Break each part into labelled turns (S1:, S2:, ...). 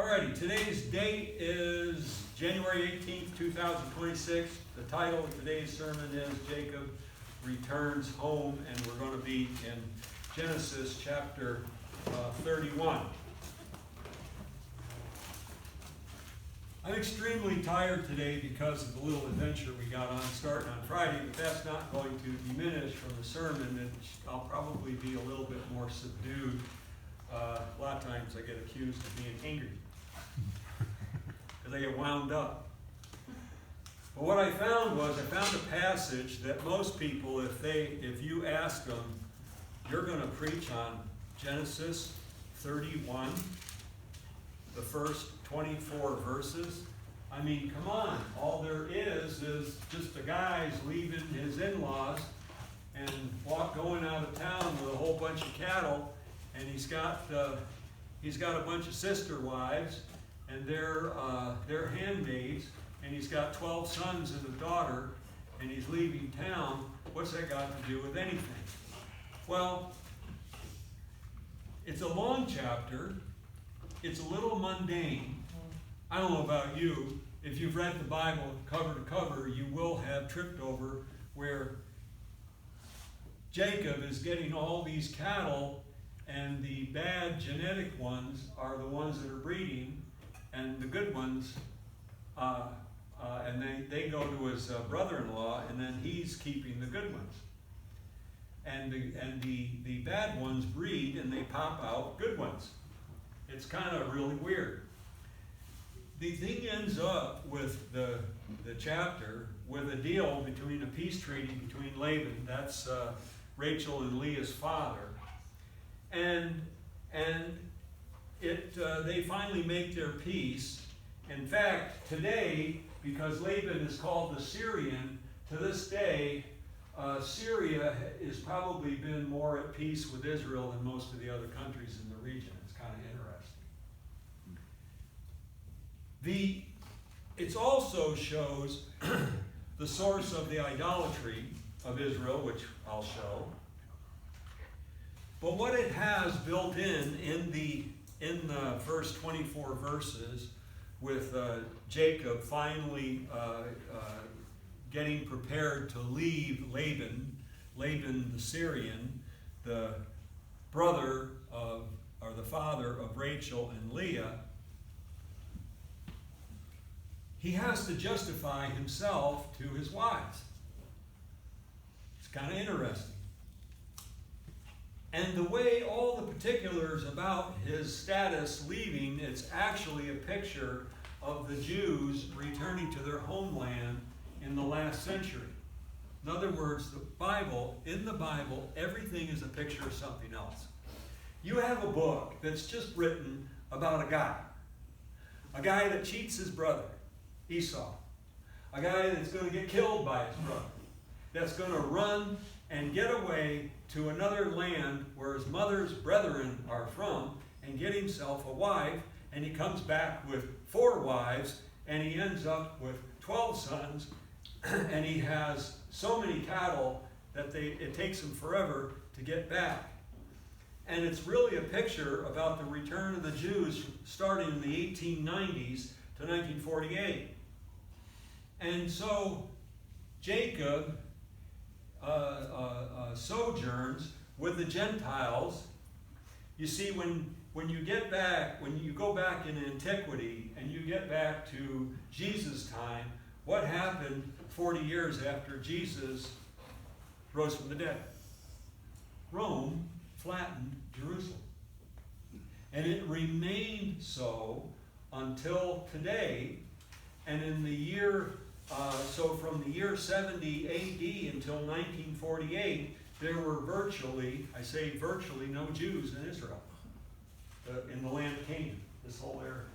S1: Alrighty, today's date is January 18th, 2026. The title of today's sermon is Jacob Returns Home, and we're going to be in Genesis chapter 31. I'm extremely tired today because of the little adventure we got on starting on Friday, but that's not going to diminish from the sermon, and I'll probably be a little bit more subdued. A lot of times I get accused of being angry because I get wound up. But what I found was a passage that most people, if you ask them, you're going to preach on Genesis 31, the first 24 verses. I mean, come on. All there is just a guy's leaving his in-laws and going out of town with a whole bunch of cattle, and he's got a bunch of sister wives, and they're handmaids, and he's got 12 sons and a daughter, and he's leaving town. What's that got to do with anything? Well, it's a long chapter. It's a little mundane. I don't know about you. If you've read the Bible cover to cover, you will have tripped over where Jacob is getting all these cattle, and the bad genetic ones are the ones that are breeding, and the good ones, and they go to his brother-in-law, and then he's keeping the good ones. And the bad ones breed, and they pop out good ones. It's kind of really weird. The thing ends up with the chapter with a deal between a peace treaty between Laban, that's Rachel and Leah's father, and they finally make their peace. In fact, today, because Laban is called the Syrian, to this day, Syria has probably been more at peace with Israel than most of the other countries in the region. It's kind of interesting. It also shows the source of the idolatry of Israel, which I'll show. But what it has built in the first 24 verses, with Jacob finally getting prepared to leave Laban the Syrian, the brother of, or the father of Rachel and Leah, he has to justify himself to his wives. It's kind of interesting. And the way all the particulars about his status leaving, it's actually a picture of the Jews returning to their homeland in the last century. In other words, in the Bible, everything is a picture of something else. You have a book that's just written about a guy that cheats his brother, Esau, a guy that's going to get killed by his brother, that's going to run and get away to another land where his mother's brethren are from and get himself a wife, and he comes back with 4 wives, and he ends up with 12 sons, and he has so many cattle that it takes him forever to get back. And it's really a picture about the return of the Jews starting in the 1890s to 1948. And so Jacob sojourns with the Gentiles. You see, when you go back in antiquity and you get back to Jesus' time, what happened 40 years after Jesus rose from the dead? Rome flattened Jerusalem. And it remained so until today. And in the year, so from the year 70 AD until 1948, there were virtually no Jews in Israel, in the land of Canaan, this whole area.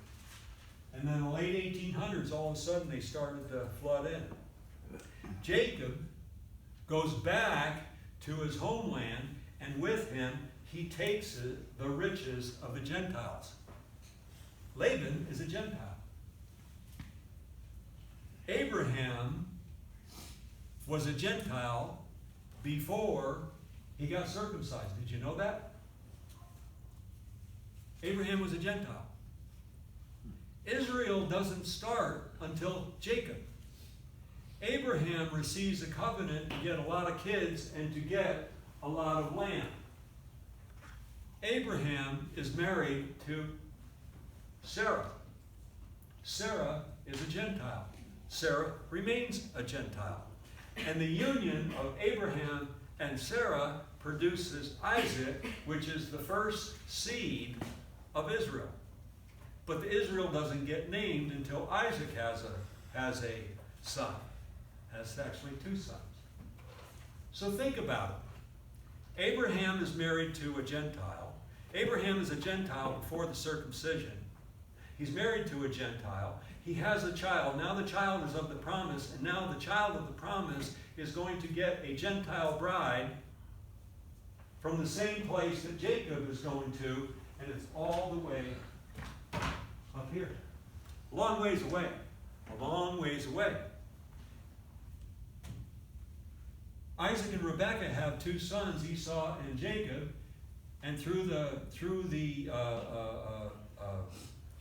S1: And then in the late 1800s, all of a sudden, they started to flood in. Jacob goes back to his homeland, and with him, he takes the riches of the Gentiles. Laban is a Gentile. Abraham was a Gentile before he got circumcised. Did you know that? Abraham was a Gentile. Israel doesn't start until Jacob. Abraham receives a covenant to get a lot of kids and to get a lot of land. Abraham is married to Sarah. Sarah is a Gentile. Sarah remains a Gentile. And the union of Abraham and Sarah produces Isaac, which is the first seed of Israel. But the Israel doesn't get named until Isaac has a son. Has actually two sons. So think about it. Abraham is married to a Gentile. Abraham is a Gentile before the circumcision. He's married to a Gentile. He has a child. Now the child is of the promise, and now the child of the promise is going to get a Gentile bride from the same place that Jacob is going to, and it's all the way up here. A long ways away. A long ways away. Isaac and Rebekah have two sons, Esau and Jacob, and through the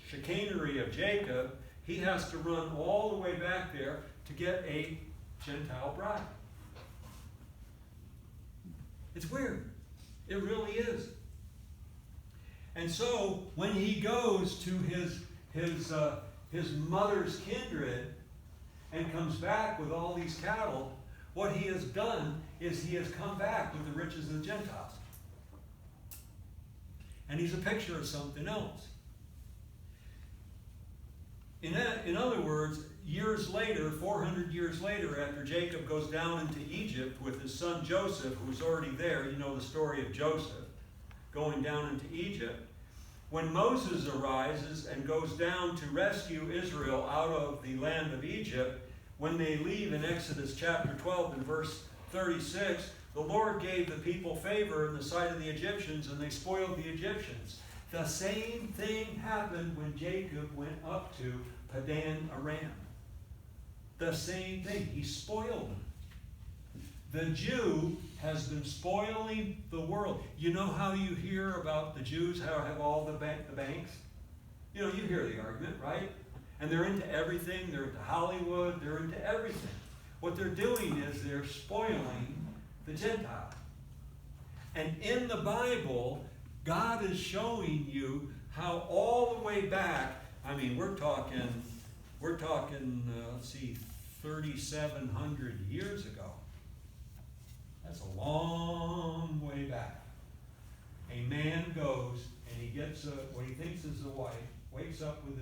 S1: chicanery of Jacob, he has to run all the way back there to get a Gentile bride. It's weird. It really is. And so when he goes to his mother's kindred and comes back with all these cattle, what he has done is he has come back with the riches of the Gentiles. And he's a picture of something else. In other words, years later, 400 years later, after Jacob goes down into Egypt with his son Joseph, who's already there, you know the story of Joseph going down into Egypt. When Moses arises and goes down to rescue Israel out of the land of Egypt, when they leave in Exodus chapter 12 and verse 36, the Lord gave the people favor in the sight of the Egyptians, and they spoiled the Egyptians. The same thing happened when Jacob went up to Padan Aram. The same thing. He spoiled them. The Jew has been spoiling the world. You know how you hear about the Jews, how have all the banks? You know, you hear the argument, right? And they're into everything. They're into Hollywood. They're into everything. What they're doing is they're spoiling the Gentile. And in the Bible, God is showing you how all the way back, I mean, we're talking, let's see, 3,700 years ago. That's a long way back. A man goes and he gets what he thinks is a wife, wakes up with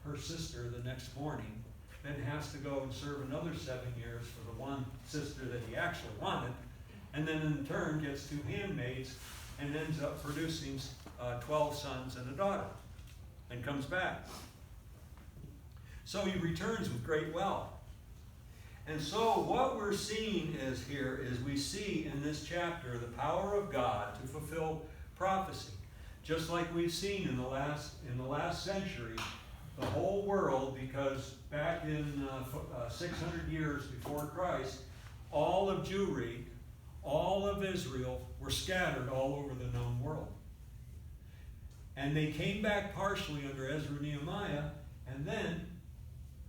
S1: her sister the next morning, then has to go and serve another 7 years for the one sister that he actually wanted, and then in turn gets 2 handmaids and ends up producing 12 sons and a daughter, and comes back. So he returns with great wealth. And so what we're seeing is we see in this chapter the power of God to fulfill prophecy. Just like we've seen in the last century, the whole world, because back in 600 years before Christ, all of Jewry, all of Israel were scattered all over the known world. And they came back partially under Ezra and Nehemiah, and then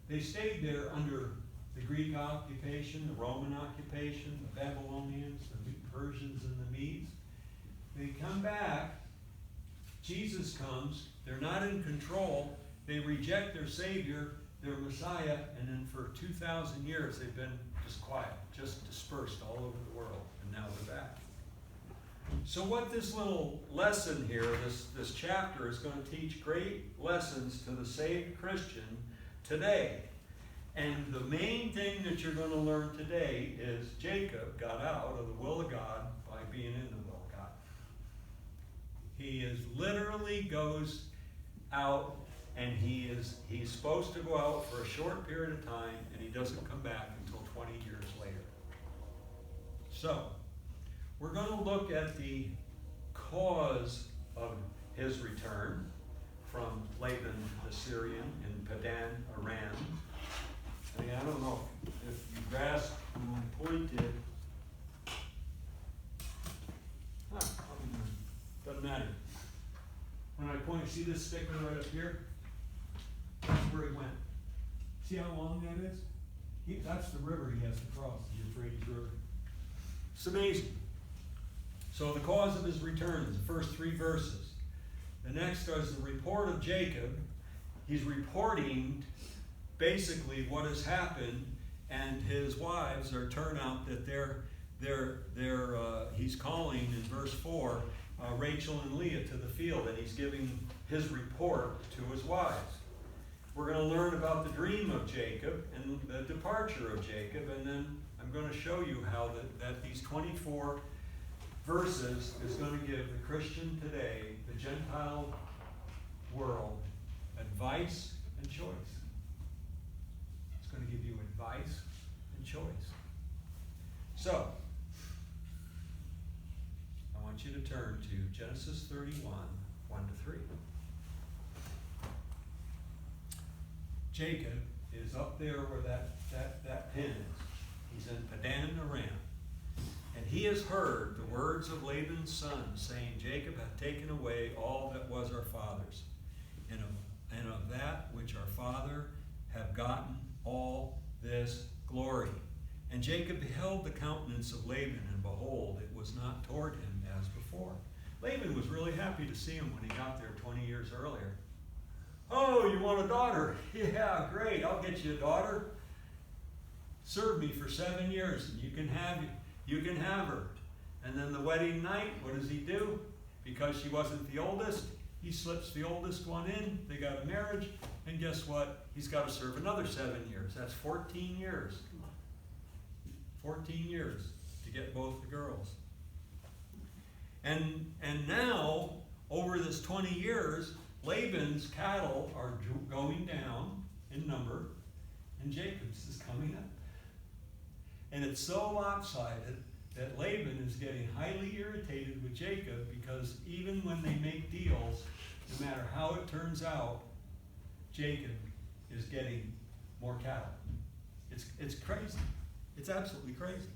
S1: they stayed there under the Greek occupation, the Roman occupation, the Babylonians, the Persians, and the Medes. They come back, Jesus comes, they're not in control, they reject their Savior, their Messiah, and then for 2,000 years they've been just quiet, just dispersed all over the world, and now they're back. So what this little lesson here, this chapter, is going to teach great lessons to the saved Christian today. And the main thing that you're going to learn today is Jacob got out of the will of God by being in the will of God. He literally goes out, and he's supposed to go out for a short period of time, and he doesn't come back until 20 years later. So, we're going to look at the cause of his return from Laban the Syrian in Padan Aram. I mean, I don't know if you grasp my point is. Doesn't matter. When I point, see this sticker right up here? where he went. See how long that is? That's the river he has to cross, the Euphrates River. It's amazing. So the cause of his return is the first 3 verses. The next is the report of Jacob. He's reporting basically what has happened, and his wives are turned out that he's calling in verse 4 Rachel and Leah to the field, and he's giving his report to his wives. We're going to learn about the dream of Jacob and the departure of Jacob, and then I'm going to show you how that these 24 verses is going to give the Christian today, the Gentile world, advice and choice. It's going to give you advice and choice. So, I want you to turn to Genesis 31, 1 to 3. Jacob is up there where that pin is. He's in Padan Aram. And he has heard the words of Laban's son, saying, Jacob hath taken away all that was our father's, and of that which our father have gotten all this glory. And Jacob beheld the countenance of Laban, and behold, it was not toward him as before. Laban was really happy to see him when he got there 20 years earlier. Oh, you want a daughter? Yeah, great, I'll get you a daughter. Serve me for 7 years, and you can have her. And then the wedding night, what does he do? Because she wasn't the oldest, he slips the oldest one in. They got a marriage, and guess what? He's got to serve another 7 years. That's 14 years. 14 years to get both the girls. And now, over this 20 years, Laban's cattle are going down in number, and Jacob's is coming up. And it's so lopsided that Laban is getting highly irritated with Jacob, because even when they make deals, no matter how it turns out, Jacob is getting more cattle. It's crazy. It's absolutely crazy.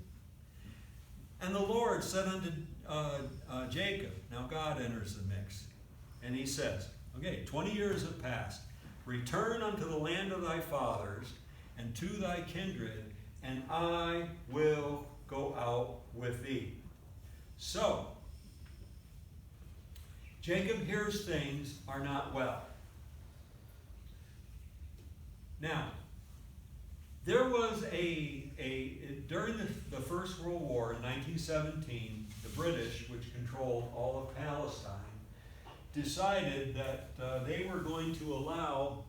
S1: And the Lord said unto Jacob, now God enters the mix, and he says, okay, 20 years have passed. Return unto the land of thy fathers and to thy kindred, and I will go out with thee. So, Jacob hears things are not well. Now, there was during the First World War in 1917, the British, which controlled all of Palestine, decided that they were going to allow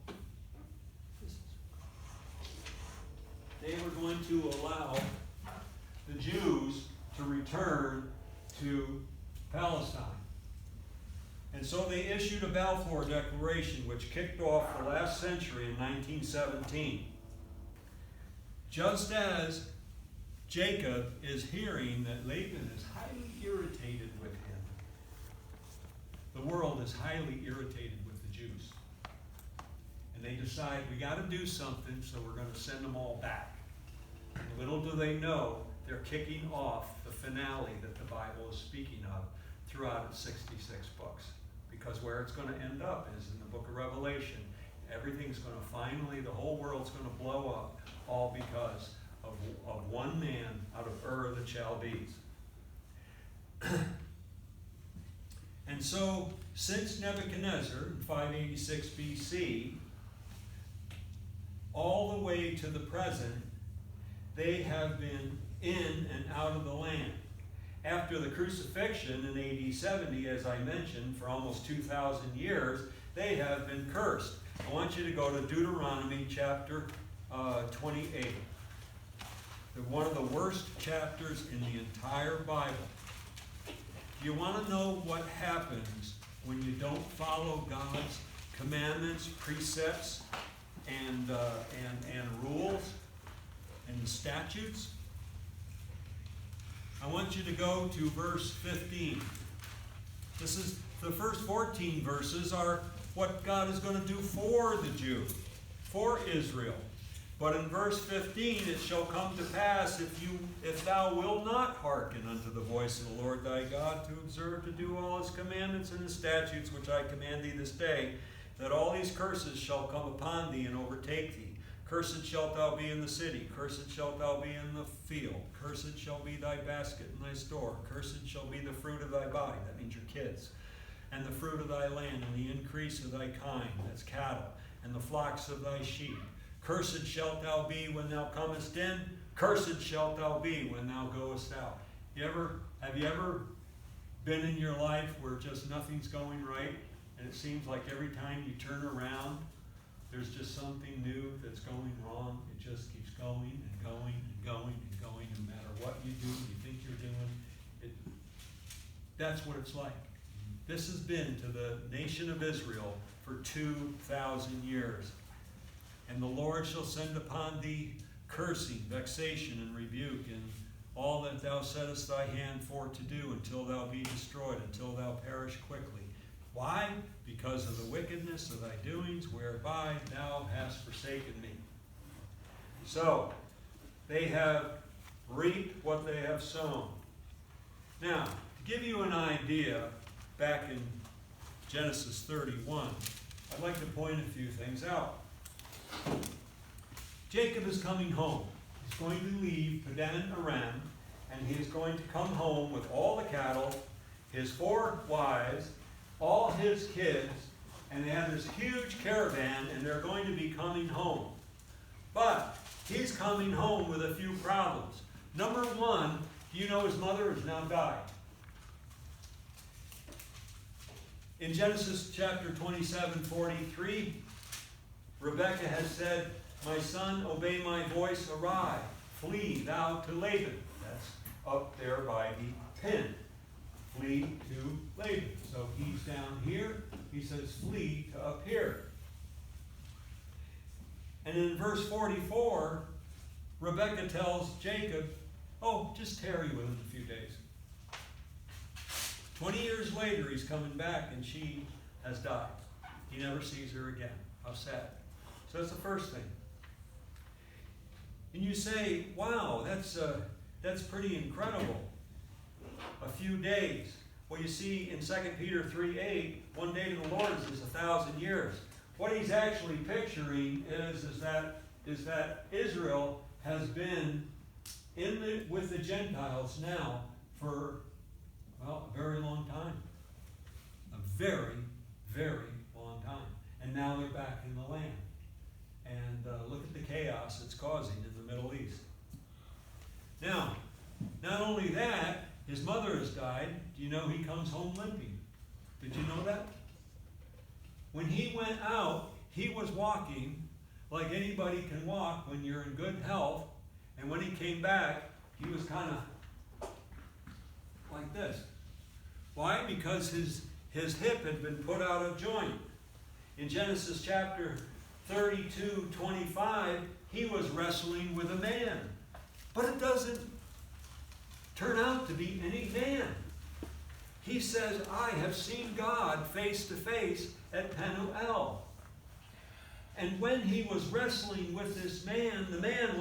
S1: the Jews to return to Palestine. And so they issued a Balfour Declaration, which kicked off the last century in 1917. Just as Jacob is hearing that Laban is highly irritated with him, the world is highly irritated with the Jews. And they decide, we got to do something, so we're going to send them all back. And little do they know, they're kicking off the finale that the Bible is speaking of throughout its 66 books. Because where it's going to end up is in the book of Revelation. Everything's going to finally, the whole world's going to blow up, all because of one man out of Ur of the Chaldees. And so, since Nebuchadnezzar in 586 BC, all the way to the present, they have been in and out of the land. After the crucifixion in AD 70, as I mentioned, for almost 2,000 years, they have been cursed. I want you to go to Deuteronomy chapter 28. One of the worst chapters in the entire Bible. You want to know what happens when you don't follow God's commandments, precepts, and rules and statutes? I want you to go to verse 15. This is the first 14 verses are what God is going to do for the Jews, for Israel. But in verse 15, it shall come to pass, if thou wilt not hearken unto the voice of the Lord thy God, to observe to do all his commandments and his statutes which I command thee this day, that all these curses shall come upon thee and overtake thee. Cursed shalt thou be in the city, cursed shalt thou be in the field, cursed shall be thy basket and thy store, cursed shall be the fruit of thy body, that means your kids, and the fruit of thy land, and the increase of thy kind, that's cattle, and the flocks of thy sheep. Cursed shalt thou be when thou comest in, cursed shalt thou be when thou goest out. Have you ever been in your life where just nothing's going right, and it seems like every time you turn around, there's just something new that's going wrong? It just keeps going and going and going and going. No matter what you do, you think you're doing, that's what it's like. This has been to the nation of Israel for 2,000 years. And the Lord shall send upon thee cursing, vexation, and rebuke, and all that thou settest thy hand for to do, until thou be destroyed, until thou perish quickly. Why? Because of the wickedness of thy doings, whereby thou hast forsaken me. So, they have reaped what they have sown. Now, to give you an idea, back in Genesis 31, I'd like to point a few things out. Jacob is coming home. He's going to leave Padan Aram, and he is going to come home with all the cattle, his 4 wives, all his kids, and they have this huge caravan, and they're going to be coming home. But he's coming home with a few problems. Number 1, do you know his mother has now died? In Genesis chapter 27:43, Rebekah has said, "My son, obey my voice, arise, flee thou to Laban." That's up there by the pen. Flee to Laban. So he's down here. He says, flee to up here. And in verse 44, Rebekah tells Jacob, oh, just tarry with him a few days. 20 years later, he's coming back, and she has died. He never sees her again. How sad. So that's the first thing. And you say, wow, that's pretty incredible. A few days. Well, you see in 2 Peter 3:8, one day to the Lord is 1,000 years. What he's actually picturing is that Israel has been with the Gentiles now for, well, a very long time. A very, very long time. And now they're back in the land. And look at the chaos it's causing in the Middle East. Now, not only that, his mother has died. Do you know he comes home limping? Did you know that? When he went out, he was walking like anybody can walk when you're in good health. And when he came back, he was kind of like this. Why? Because his hip had been put out of joint. In Genesis chapter 32:25, he was wrestling with a man. But it doesn't turn out to be any man. He says, I have seen God face to face at Penuel. And when he was wrestling with this man, the man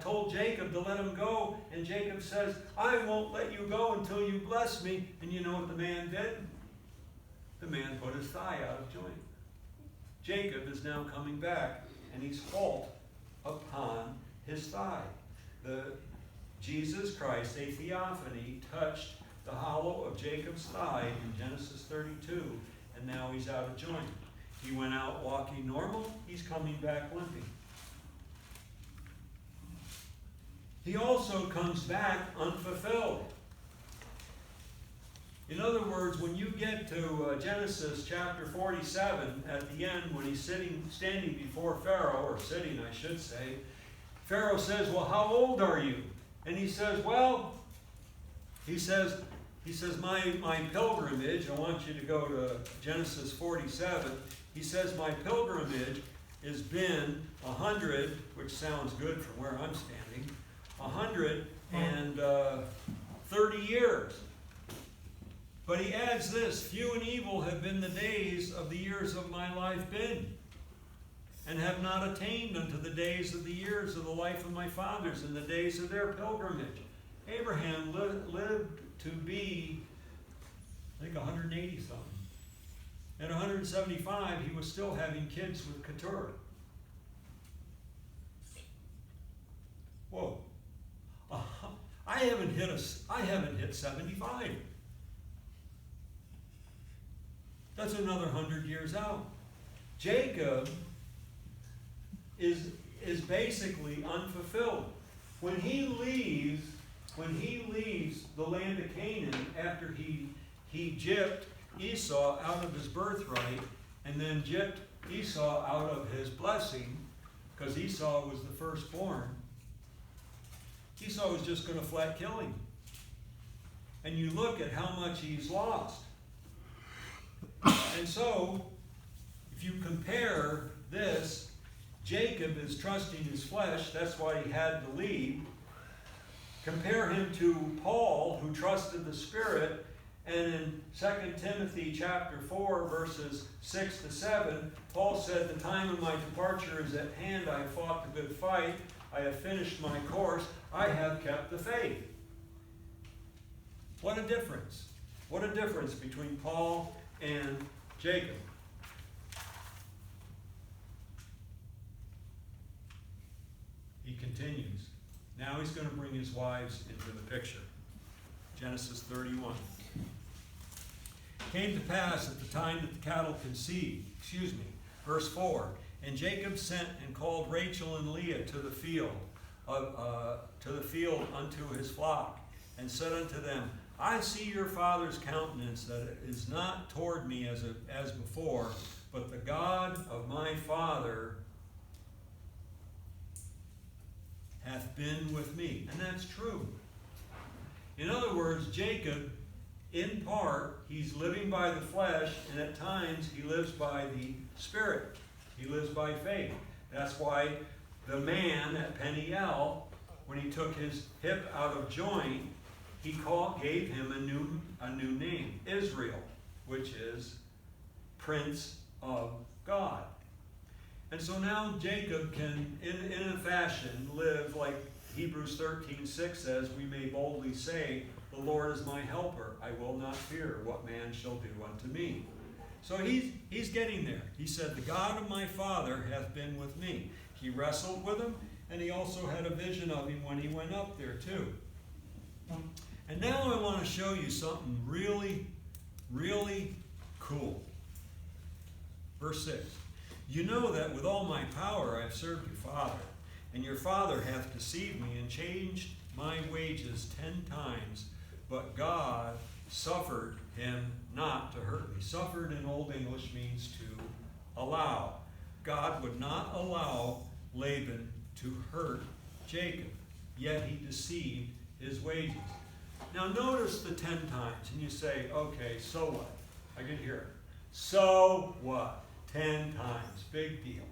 S1: told Jacob to let him go. And Jacob says, I won't let you go until you bless me. And you know what the man did? The man put his thigh out of joint. Jacob is now coming back, and he's halt upon his thigh. Jesus Christ, a theophany, touched the hollow of Jacob's thigh in Genesis 32, and now he's out of joint. He went out walking normal, he's coming back limping. He also comes back unfulfilled. In other words, when you get to Genesis chapter 47, at the end, when he's standing before Pharaoh, or sitting, I should say, Pharaoh says, well, how old are you? And he says, well, he says, my pilgrimage, I want you to go to Genesis 47. He says, my pilgrimage has been 100, which sounds good from where I'm standing, 130 years. But he adds this, few and evil have been the days of the years of my life been, and have not attained unto the days of the years of the life of my fathers, and the days of their pilgrimage. Abraham lived to be, I think, 180 something. At 175, he was still having kids with Keturah. Whoa. I haven't hit 75. That's another 100 years out. Jacob is basically unfulfilled. When he leaves the land of Canaan after he gypped Esau out of his birthright, and then gypped Esau out of his blessing, because Esau was the firstborn, Esau was just going to flat kill him. And you look at how much he's lost. And so, if you compare this, Jacob is trusting his flesh, that's why he had to leave. Compare him to Paul, who trusted the Spirit, and in 2 Timothy chapter 4, verses 6 to 7, Paul said, "The time of my departure is at hand. I have fought the good fight. I have finished my course. I have kept the faith." What a difference. What a difference between Paul and Jacob. He continues. Now he's going to bring his wives into the picture. Genesis 31. Came to pass at the time that the cattle conceived. Verse 4. And Jacob sent and called Rachel and Leah to the field unto his flock, and said unto them, I see your father's countenance, that it is not toward me as before, but the God of my father hath been with me. And that's true. In other words, Jacob, in part, he's living by the flesh, and at times he lives by the Spirit. He lives by faith. That's why the man at Peniel, when he took his hip out of joint, he gave him a new name, Israel, which is Prince of God. And so now Jacob can, in a fashion, live like Hebrews 13:6 says, we may boldly say, the Lord is my helper. I will not fear what man shall do unto me. So he's getting there. He said, the God of my father hath been with me. He wrestled with him, and he also had a vision of him when he went up there too. And now I want to show you something really, really cool. Verse 6. You know that with all my power I have served your father, and your father hath deceived me and changed my wages 10 times, but God suffered him not to hurt me. Suffered in Old English means to allow. God would not allow Laban to hurt Jacob, yet he deceived his wages. Now notice the 10 times, and you say, okay, so what? I can hear it. So what? 10 times. Big deal.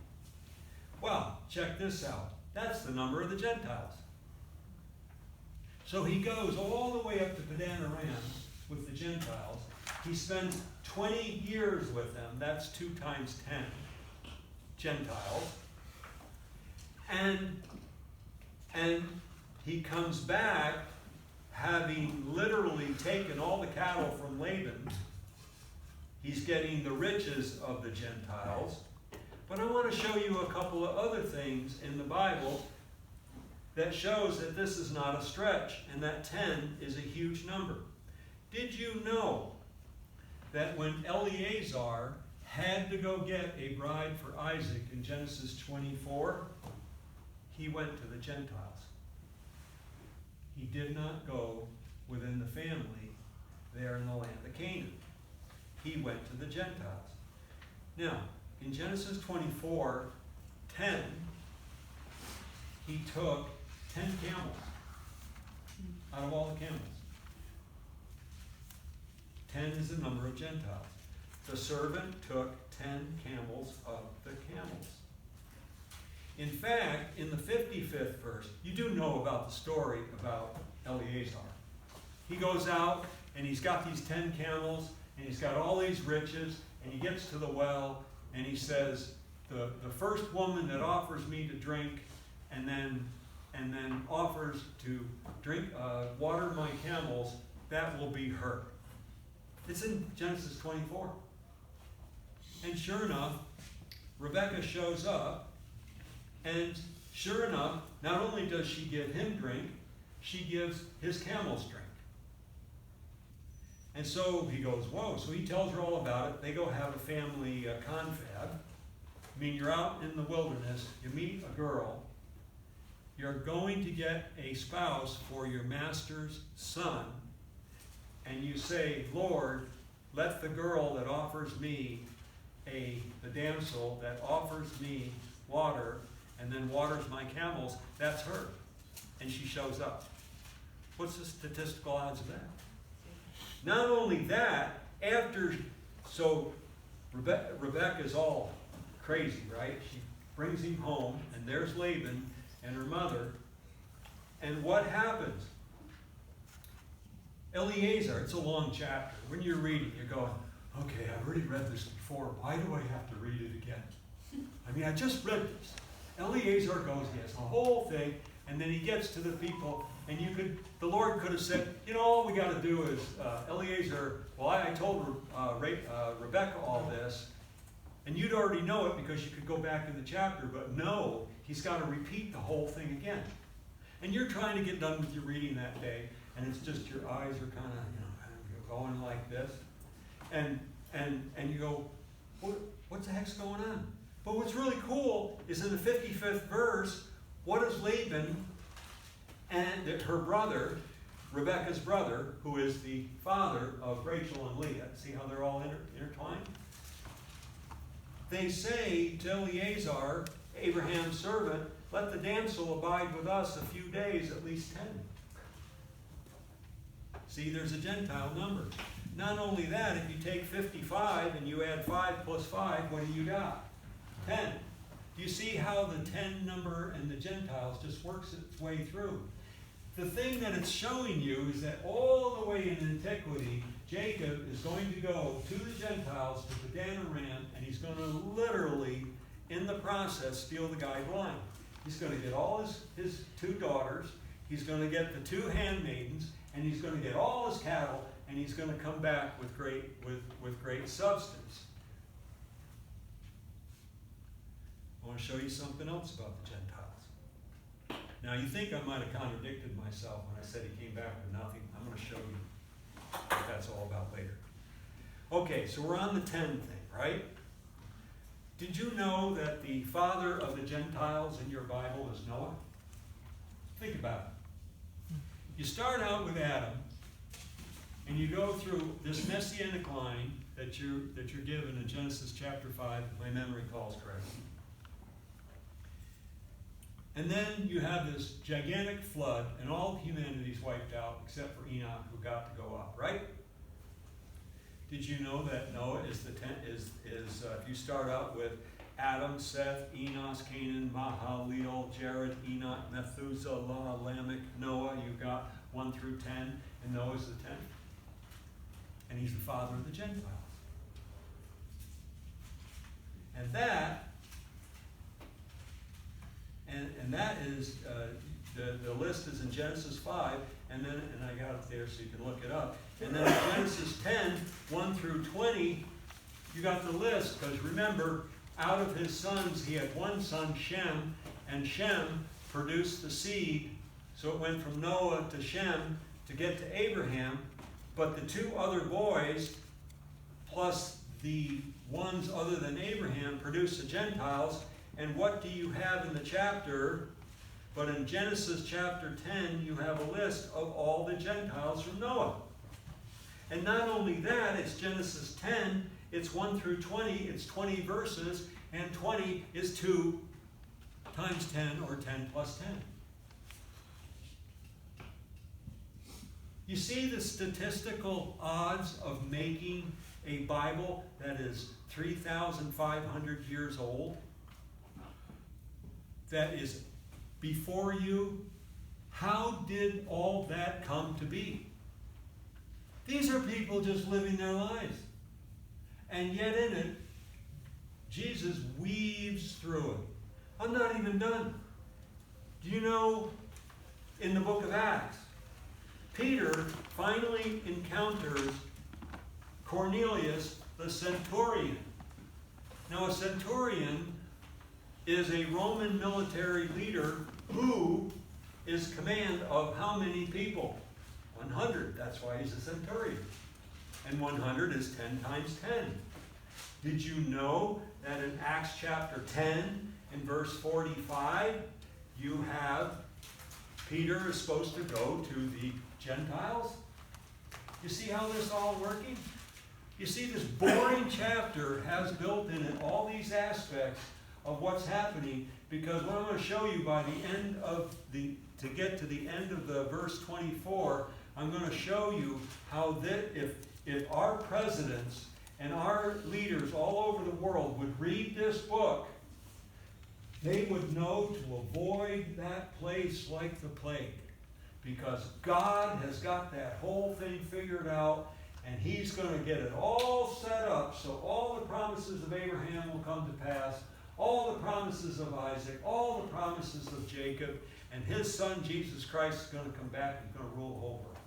S1: Well, check this out. That's the number of the Gentiles. So he goes all the way up to Padan Aram with the Gentiles. He spends 20 years with them. That's 2 times 10 Gentiles. And he comes back having literally taken all the cattle from Laban. He's getting the riches of the Gentiles. But I want to show you a couple of other things in the Bible that shows that this is not a stretch, and that 10 is a huge number. Did you know that when Eleazar had to go get a bride for Isaac in Genesis 24, he went to the Gentiles? He did not go within the family there in the land of Canaan. He went to the Gentiles. Now, in Genesis 24:10, he took 10 camels out of all the camels. 10 is the number of Gentiles. The servant took 10 camels of the camels. In fact, in the 55th verse, you do know about the story about Eleazar. He goes out and he's got these 10 camels and he's got all these riches, and he gets to the well and he says, the first woman that offers me to drink and then offers to drink water my camels, that will be her. It's in Genesis 24. And sure enough, Rebekah shows up, and sure enough, not only does she give him drink, she gives his camels drink. And so he goes, whoa. So he tells her all about it. They go have a family confab. I mean, you're out in the wilderness, you meet a girl, you're going to get a spouse for your master's son, and you say, Lord, let the girl that offers me, the damsel that offers me water and then waters my camels, that's her. And she shows up. What's the statistical odds of that? Not only that, so Rebecca's all crazy, right? She brings him home, and there's Laban and her mother. And what happens? Eliezer, it's a long chapter. When you're reading, you're going, okay, I've already read this before. Why do I have to read it again? I mean, I just read this. Eliezer goes, he has the whole thing, and then he gets to the people, and the Lord could have said, all we got to do is, Eliezer, well, I told Rebecca all this, and you'd already know it because you could go back in the chapter, but no, he's got to repeat the whole thing again. And you're trying to get done with your reading that day, and it's just your eyes are kind of going like this, and you go, what the heck's going on? But what's really cool is in the 55th verse, what does Laban and her brother, Rebekah's brother, who is the father of Rachel and Leah, see how they're all intertwined? They say to Eliezer, Abraham's servant, let the damsel abide with us a few days, at least 10. See, there's a Gentile number. Not only that, if you take 55 and you add 5 plus 5, what do you got? 10. Do you see how the 10 number and the Gentiles just works its way through? The thing that it's showing you is that all the way in antiquity, Jacob is going to go to the Gentiles, to Padan Aram, and he's going to literally, in the process, steal the guy blind. He's going to get all his 2 daughters, he's going to get the 2 handmaidens, and he's going to get all his cattle, and he's going to come back with great substance. I want to show you something else about the Gentiles. Now, you think I might have contradicted myself when I said he came back with nothing. I'm going to show you what that's all about later. Okay, so we're on the 10 thing, right? Did you know that the father of the Gentiles in your Bible is Noah? Think about it. You start out with Adam, and you go through this messianic line that you're given in Genesis chapter 5, if my memory calls correctly. And then you have this gigantic flood, and all humanity's wiped out except for Enoch, who got to go up, right? Did you know that Noah is if you start out with Adam, Seth, Enos, Canaan, Mahalalel, Jared, Enoch, Methuselah, Lamech, Noah, you've got 1 through 10, and Noah's the 10th. And he's the father of the Gentiles. And that is, the list is in Genesis 5, and I got it there so you can look it up. And then in Genesis 10, 1 through 20, you got the list, because remember, out of his sons, he had one son, Shem, and Shem produced the seed, so it went from Noah to Shem to get to Abraham, but the 2 other boys, plus the ones other than Abraham, produced the Gentiles. And what do you have in the chapter? But in Genesis chapter 10, you have a list of all the Gentiles from Noah. And not only that, it's Genesis 10, it's 1 through 20, it's 20 verses, and 20 is 2 times 10, or 10 plus 10. You see the statistical odds of making a Bible that is 3,500 years old? That is before you? How did all that come to be? These are people just living their lives. And yet in it, Jesus weaves through it. I'm not even done. Do you know, in the book of Acts, Peter finally encounters Cornelius the centurion. Now, a centurion is a Roman military leader who is command of how many people? 100. That's why he's a centurion. And 100 is 10 times 10. Did you know that in Acts chapter 10, in verse 45, you have Peter is supposed to go to the Gentiles? You see how this is all working? You see, this boring chapter has built in it all these aspects of what's happening, because what I'm going to show you by the end of to get to the end of the verse 24, I'm going to show you how that if our presidents and our leaders all over the world would read this book, they would know to avoid that place like the plague. Because God has got that whole thing figured out, and He's going to get it all set up so all the promises of Abraham will come to pass, all the promises of Isaac, all the promises of Jacob, and his son Jesus Christ is going to come back and going to rule over.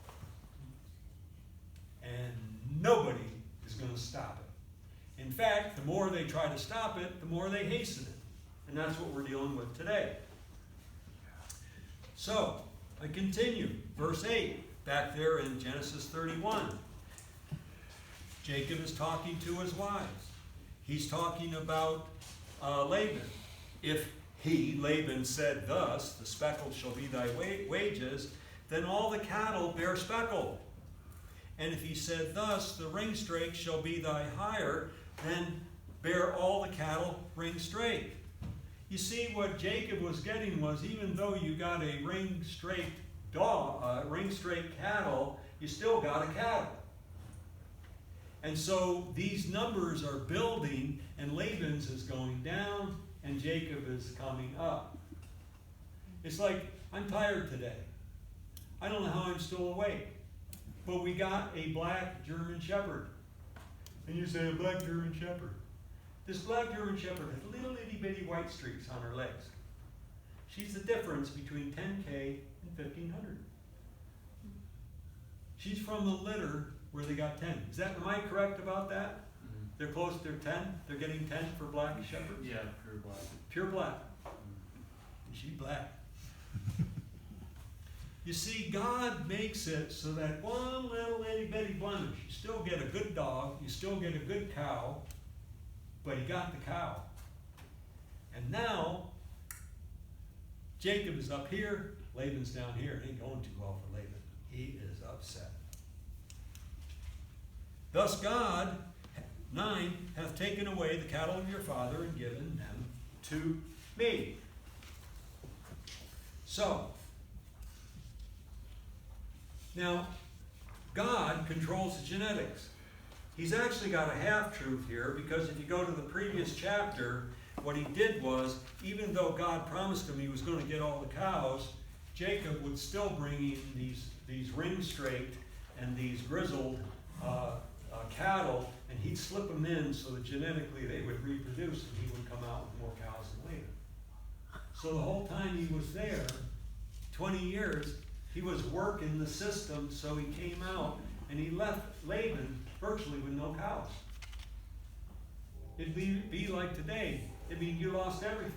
S1: And nobody is going to stop it. In fact, the more they try to stop it, the more they hasten it. And that's what we're dealing with today. So, I continue. Verse 8, back there in Genesis 31. Jacob is talking to his wives. He's talking about Laban. If he, Laban, said thus, the speckle shall be thy wages, then all the cattle bear speckle. And if he said thus, the ringstrake shall be thy hire, then bear all the cattle ringstrake. You see, what Jacob was getting was, even though you got a ringstrake cattle, you still got a cattle. And so these numbers are building, and Laban's is going down, and Jacob is coming up. It's like, I'm tired today. I don't know how I'm still awake. But we got a black German Shepherd. And you say, a black German Shepherd. This black German Shepherd has little itty bitty white streaks on her legs. She's the difference between 10K and 1,500. She's from the litter where they got 10. Am I correct about that? Mm-hmm. They're close, they're 10? They're getting 10 for black shepherds?
S2: Yeah, pure black.
S1: Pure black. Mm-hmm. She's black. You see, God makes it so that one little itty bitty blemish, you still get a good dog, you still get a good cow, but he got the cow. And now, Jacob is up here, Laban's down here. It ain't going too well for Laban. He is upset. Thus God, 9, hath taken away the cattle of your father and given them to me. So, now, God controls the genetics. He's actually got a half-truth here, because if you go to the previous chapter, what he did was, even though God promised him he was going to get all the cows, Jacob would still bring in these ring-straight and these grizzled cattle, and he'd slip them in so that genetically they would reproduce, and he would come out with more cows than later. So the whole time he was there, 20 years, he was working the system, so he came out, and he left Laban virtually with no cows. It'd be like today. I mean, you lost everything.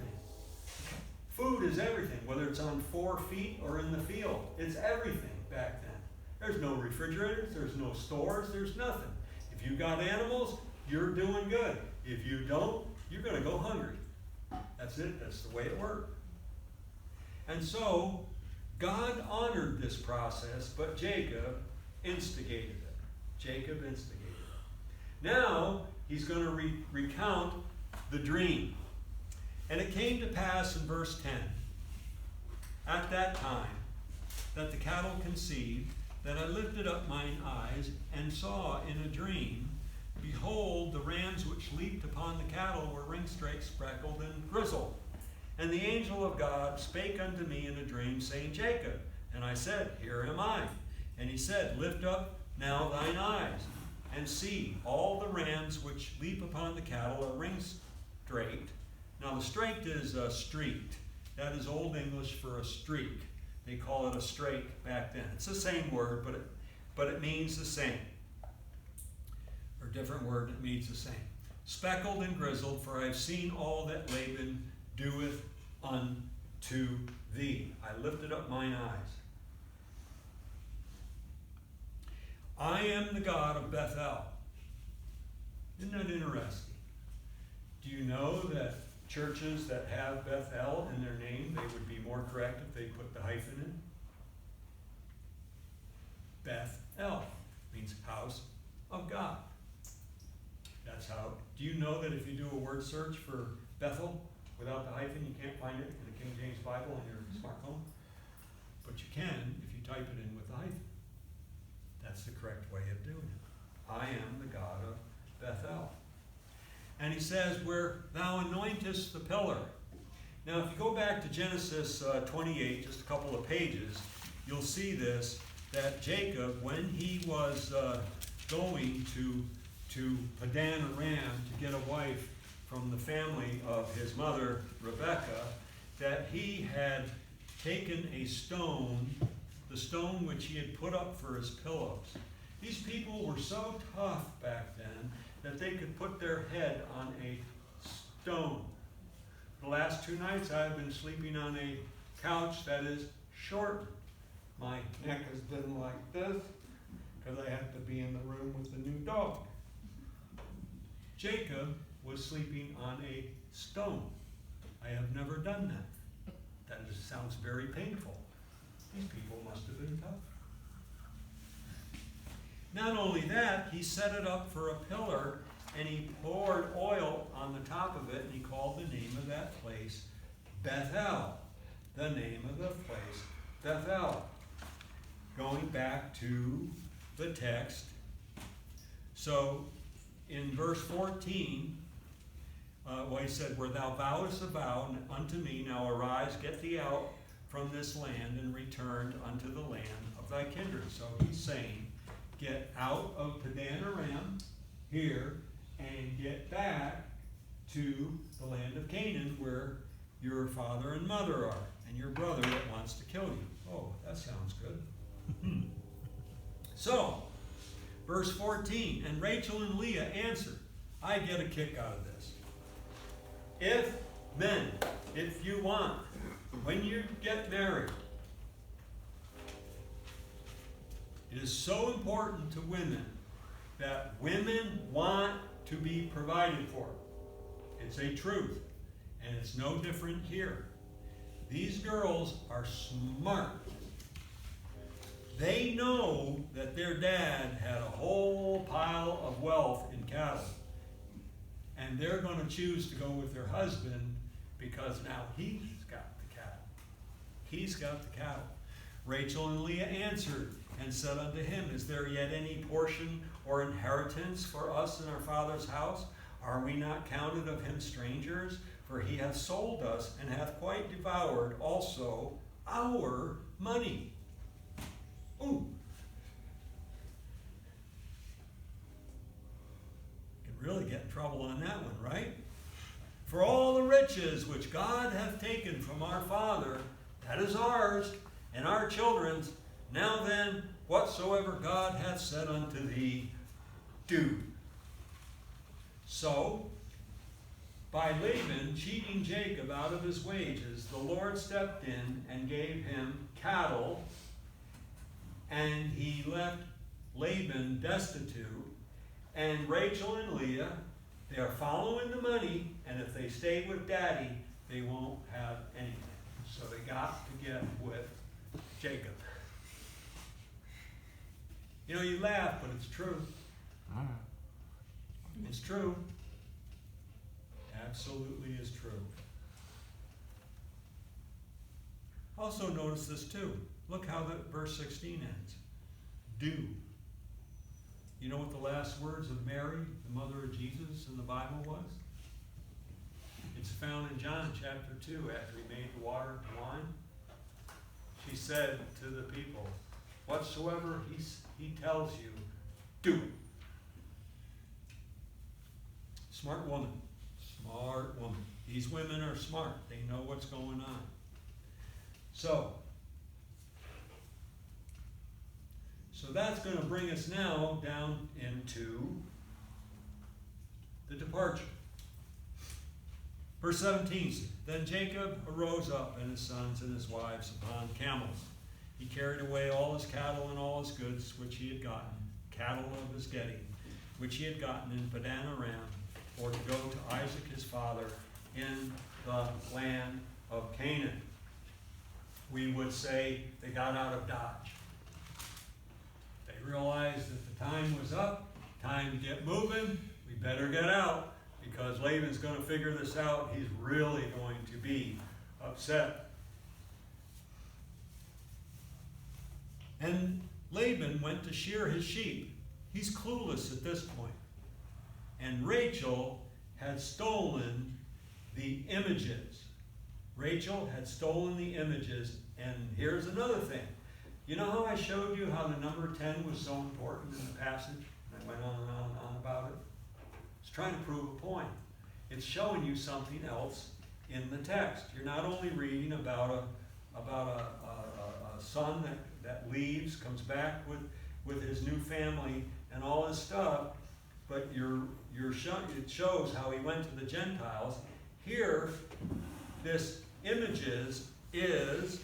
S1: Food is everything, whether it's on 4 feet or in the field. It's everything back then. There's no refrigerators, there's no stores, there's nothing. If you got animals, you're doing good. If you don't, you're going to go hungry. That's it. That's the way it worked. And so, God honored this process, but Jacob instigated it. Jacob instigated it. Now, he's going to recount the dream. And it came to pass in verse 10, at that time, that the cattle conceived, that I lifted up mine eyes, and saw in a dream, behold, the rams which leaped upon the cattle were ringstrake, speckled, and grizzled. And the angel of God spake unto me in a dream, saying, Jacob. And I said, Here am I. And he said, Lift up now thine eyes, and see, all the rams which leap upon the cattle are ringstraked. Now the straked is streaked. That is Old English for a streak. They call it a strake back then. It's the same word, but it means the same. Or a different word that means the same. speckled and grizzled, for I have seen all that Laban doeth unto thee. I lifted up mine eyes. I am the God of Bethel. Isn't that interesting? Do you know that churches that have Bethel in their name, they would be more correct if they put the hyphen in? Bethel means house of God. That's how. Do you know that if you do a word search for Bethel without the hyphen, you can't find it in the King James Bible on your smartphone? But you can if you type it in with the hyphen. That's the correct way of doing it. I am the God of Bethel. And he says, where thou anointest the pillar. Now, if you go back to Genesis 28, just a couple of pages, you'll see this, that Jacob, when he was going to Padan Aram to get a wife from the family of his mother, Rebekah, that he had taken a stone, the stone which he had put up for his pillows. These people were so tough back then that they could put their head on a stone. The last 2 nights I've been sleeping on a couch that is short. My neck has been like this because I have to be in the room with the new dog. Jacob was sleeping on a stone. I have never done that. That just sounds very painful. These people must have been tough. Not only that, he set it up for a pillar, and he poured oil on the top of it, and he called the name of that place Bethel. The name of the place, Bethel. Going back to the text. So, in verse 14, he said, where thou vowest a vow unto me, now arise, get thee out from this land, and return unto the land of thy kindred. So he's saying, get out of Padan Aram here and get back to the land of Canaan where your father and mother are and your brother that wants to kill you. Oh, that sounds good. So, verse 14, and Rachel and Leah answered. I get a kick out of this. If you want, when you get married, it is so important to women that women want to be provided for. It's a truth, and it's no different here. These girls are smart. They know that their dad had a whole pile of wealth in cattle, and they're going to choose to go with their husband because now he's got the cattle. He's got the cattle. Rachel and Leah answered and said unto him, is there yet any portion or inheritance for us in our father's house? Are we not counted of him strangers? For he hath sold us and hath quite devoured also our money. Ooh. Could really get in trouble on that one, right? For all the riches which God hath taken from our father, that is ours, and our children's. Now then, whatsoever God hath said unto thee, do. So, by Laban cheating Jacob out of his wages, the Lord stepped in and gave him cattle, and he left Laban destitute. And Rachel and Leah, they are following the money, and if they stay with Daddy, they won't have anything. So they got to get with Jacob. You know, you laugh, but it's true. It's true. Absolutely is true. Also notice this too. Look how verse 16 ends. Do. You know what the last words of Mary, the mother of Jesus, in the Bible was? It's found in John chapter 2 after he made the water into wine. She said to the people, whatsoever he tells you, do it. Smart woman. Smart woman. These women are smart. They know what's going on. So that's going to bring us now down into the departure. Verse 17, then Jacob arose up, and his sons and his wives upon camels. He carried away all his cattle and all his goods which he had gotten, cattle of his getting, which he had gotten in Padan Aram, for to go to Isaac his father in the land of Canaan. We would say they got out of Dodge. They realized that the time was up, time to get moving, we better get out, because Laban's going to figure this out. He's really going to be upset. And Laban went to shear his sheep. He's clueless at this point. And Rachel had stolen the images. Rachel had stolen the images. And here's another thing. You know how I showed you how the number 10 was so important in the passage? And I went on and on and on about it. It's trying to prove a point. It's showing you something else in the text. You're not only reading about a son that leaves, comes back with his new family and all his stuff, but it shows how he went to the Gentiles. Here, this images is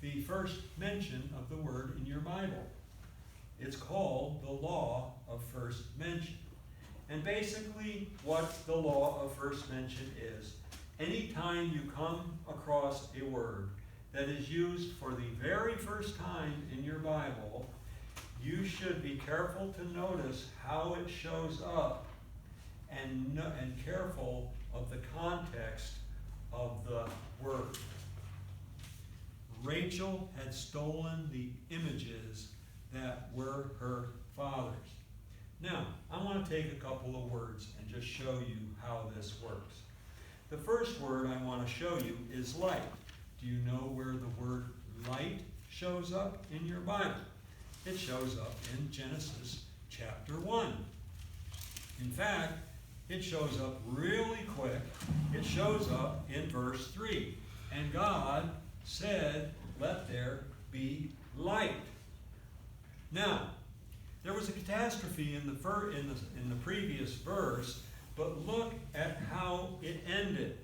S1: the first mention of the word in your Bible. It's called the law of first mention. And basically what the law of first mention is, anytime you come across a word that is used for the very first time in your Bible, you should be careful to notice how it shows up and careful of the context of the word. Rachel had stolen the images that were her father's. Now, I want to take a couple of words and just show you how this works. The first word I want to show you is light. Do you know where the word light shows up in your Bible? It shows up in Genesis chapter 1. In fact, it shows up really quick. It shows up in verse 3. And God said, let there be light. Now, there was a catastrophe in the previous verse, but look at how it ended.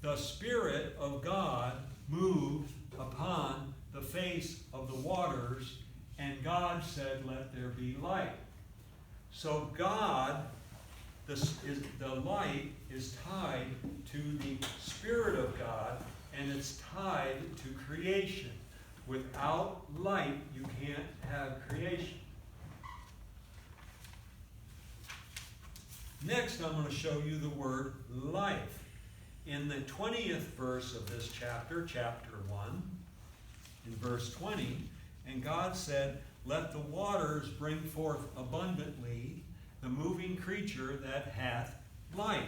S1: The Spirit of God moved upon the face of the waters, and God said, let there be light. So God, the light is tied to the Spirit of God, and it's tied to creation. Without light, you can't have creation. Next, I'm going to show you the word life. In the 20th verse of this chapter, chapter 1, in verse 20, and God said, let the waters bring forth abundantly the moving creature that hath life.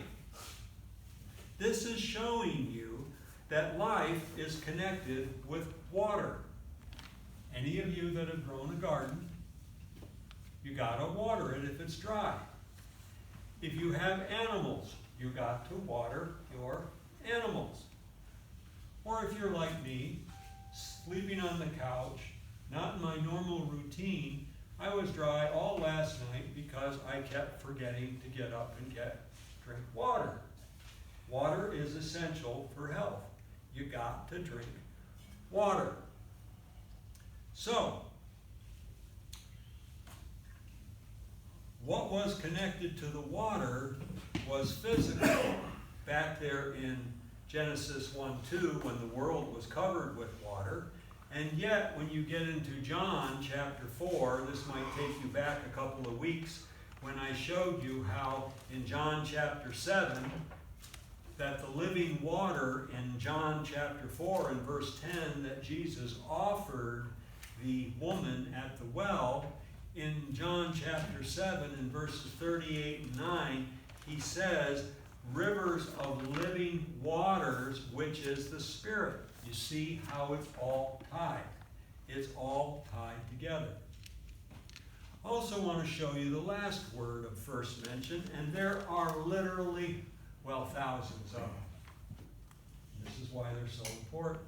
S1: This is showing you that life is connected with water. Any of you that have grown a garden, you got to water it if it's dry. If you have animals, you got to water your animals. Or if you're like me, sleeping on the couch, not in my normal routine, I was dry all last night because I kept forgetting to get up and drink water. Water is essential for health. You got to drink water. So, what was connected to the water was physical. Back there in Genesis 1:2, when the world was covered with water. And yet, when you get into John chapter 4, this might take you back a couple of weeks, when I showed you how in John chapter 7, that the living water in John chapter 4 and verse 10 that Jesus offered the woman at the well, in John chapter 7 and verses 38 and 9, he says, rivers of living waters, which is the Spirit. You see how it's all tied. It's all tied together. I also want to show you the last word of first mention, and there are literally, thousands of them. This is why they're so important.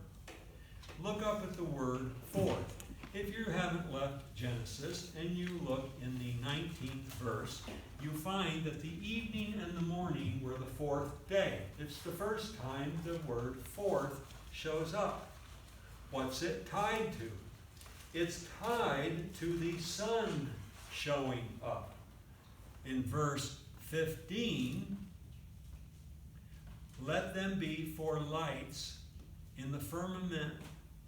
S1: Look up at the word fourth. if you haven't left Genesis and you look in the 19th verse, you find that the evening and the morning were the fourth day. It's the first time the word fourth shows up. What's it tied to? It's tied to the sun showing up. In verse 15, let them be for lights in the firmament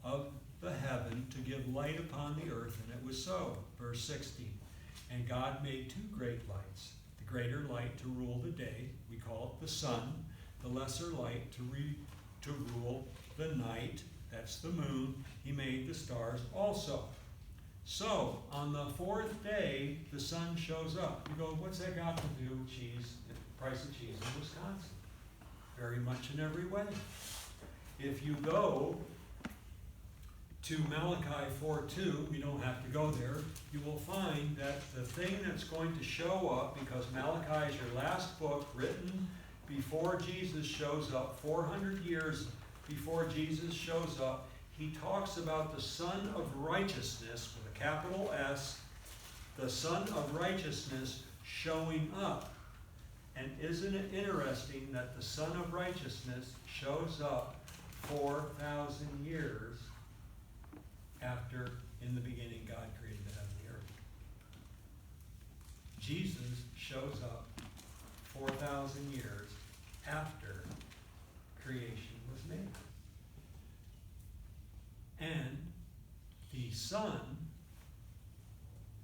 S1: of the heaven to give light upon the earth, and it was so. Verse 16, and God made two great lights, the greater light to rule the day, we call it the sun, the lesser light to rule the night, that's the moon. He made the stars also. So, on the fourth day, the sun shows up. You go, what's that got to do with cheese, the price of cheese in Wisconsin? Very much in every way. If you go to Malachi 4:2, we don't have to go there, you will find that the thing that's going to show up, because Malachi is your last book written before Jesus shows up, 400 years before Jesus shows up, he talks about the Son of Righteousness, with a capital S, the Son of Righteousness showing up. And isn't it interesting that the Son of Righteousness shows up 4,000 years after, in the beginning, God created the heaven and the earth? Jesus shows up 4,000 years after creation was made. And the sun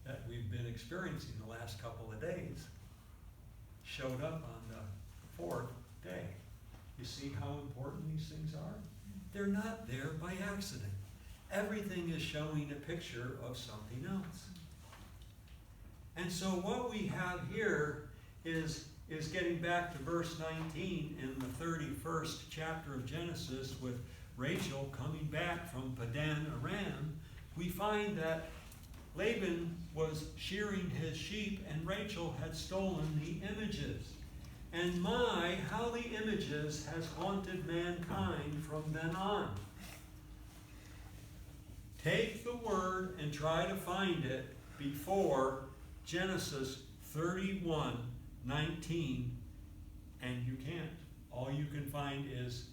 S1: that we've been experiencing the last couple of days showed up on the fourth day. You see how important these things are? They're not there by accident. Everything is showing a picture of something else. And so what we have here is getting back to verse 19 in the 31st chapter of Genesis, with Rachel coming back from Padan Aram. We find that Laban was shearing his sheep and Rachel had stolen the images. And my, how the images has haunted mankind from then on. Take the word and try to find it before Genesis 31:19, and you can't. All you can find is